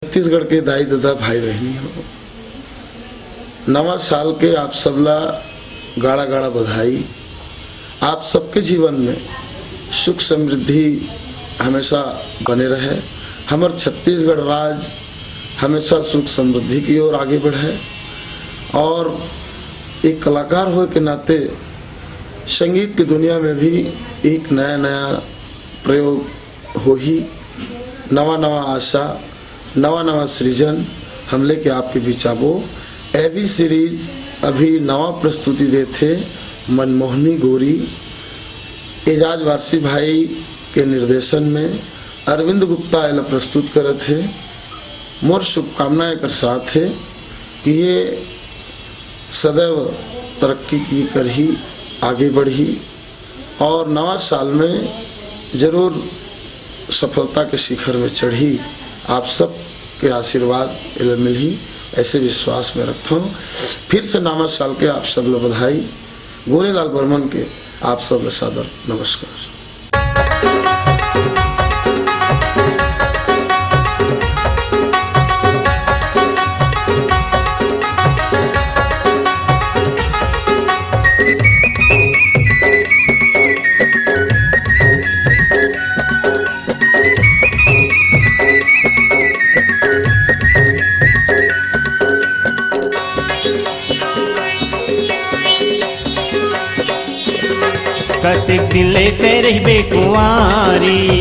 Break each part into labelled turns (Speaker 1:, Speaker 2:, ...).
Speaker 1: छत्तीसगढ़ के दाई दादा भाई बहनी हो, नवा साल के आप सबला गाड़ा गाड़ा बधाई। आप सबके जीवन में सुख समृद्धि हमेशा बने रहे। हमार छत्तीसगढ़ राज्य हमेशा सुख समृद्धि की ओर आगे बढ़े और एक कलाकार हो के नाते संगीत की दुनिया में भी एक नया नया प्रयोग हो ही, नवा नवा आशा, नवा नवा सृजन हम लेके आपके बीच आबो। एवी सीरीज अभी नवा प्रस्तुति दे थे मनमोहनी गोरी, एजाज वारसी भाई के निर्देशन में अरविंद गुप्ता एला प्रस्तुत करे थे। मोर शुभकामनाएं कर साथ है कि ये सदैव तरक्की की कर ही आगे बढ़ी और नवा साल में जरूर सफलता के शिखर में चढ़ी। आप सब के आशीर्वाद मिली ऐसे विश्वास में रखता हूँ। फिर से नवा साल के आप सब लोग बधाई। गोरेलाल बर्मन के आप सब सादर नमस्कार।
Speaker 2: कतेक दिन लेते रहबे कुंवारी,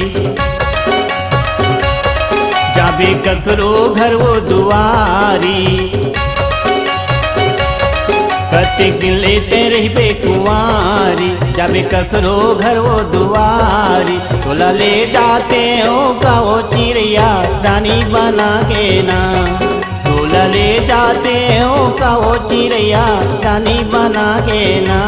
Speaker 2: जाबे ककरो घर वो दुआरी। कतेक दिन लेते रहबे कुंवारी, जाबे ककरो घर वो दुआरी। तोला ले जाते हो गाओ चिड़िया रानी बना के ना, तोला ले जाते हो गाओ चिड़िया रानी बना के ना।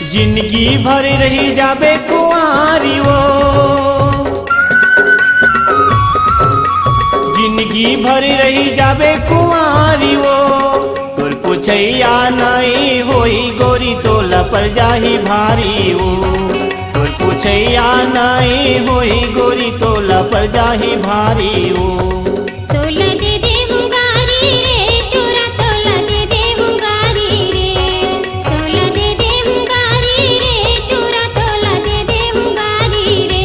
Speaker 2: जिंदगी भर रही जाबे कुंवारी वो, जिंदगी भर रही जाबे कुंवारी वो। तोर पुछैया नहीं होई गोरी तोला पर जाही भारी वो। तोर पुछैया नहीं होई गोरी तोला पर जाही भारी वो।
Speaker 3: तोला दे दे मुंगारी रे चोरा, तोला दे दे मुंगारी रे, तोला दे दे मुंगारी रे चोरा, तोला दे दे मुंगारी रे।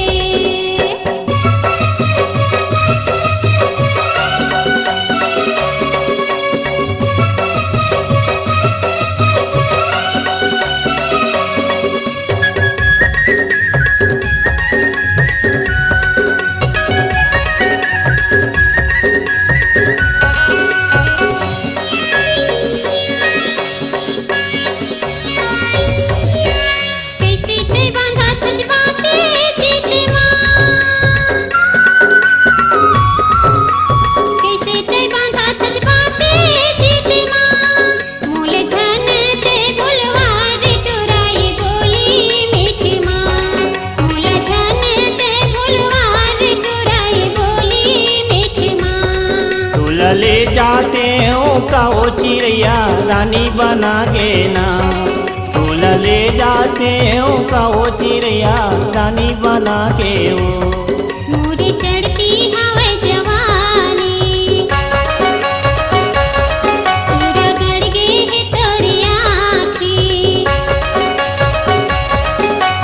Speaker 2: ले जाते हो काओ चिड़िया रानी बना के ना, तोला ले जाते हो काओ चिड़िया रानी बना के हो।
Speaker 3: मोरी चढ़ती हवे जवानी, पूरा गड़ गे है तोरी आँखी।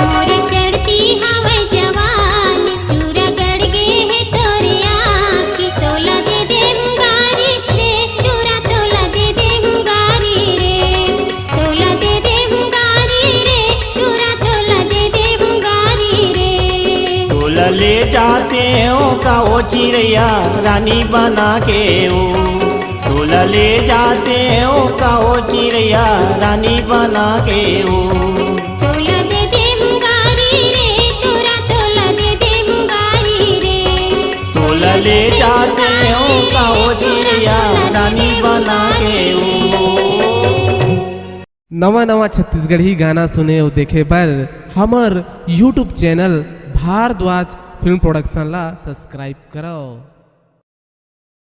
Speaker 3: मोरी चढ़ती हवे जवानी, पूरा गड़ गे है तोरी आँखी। तोला दे दे मुंगारी रे चोरा, तोला दे दे मुंगारी रे।
Speaker 2: तोला ले जाते हो का वो चिड़िया रानी बना के वो, तोला ले जाते हो का वो चिड़िया रानी बना के वो।
Speaker 3: तोला दे दे मुंगारी रे चोरा तोला दे दे मुंगारी रे,
Speaker 2: तोला ले जाते हो का वो चिड़िया रानी बना के वो।
Speaker 4: नवा नवा छत्तीसगढ़ी गाना सुने और देखे पर हमर YouTube channel Bhardwaj film production ला सब्सक्राइब करो।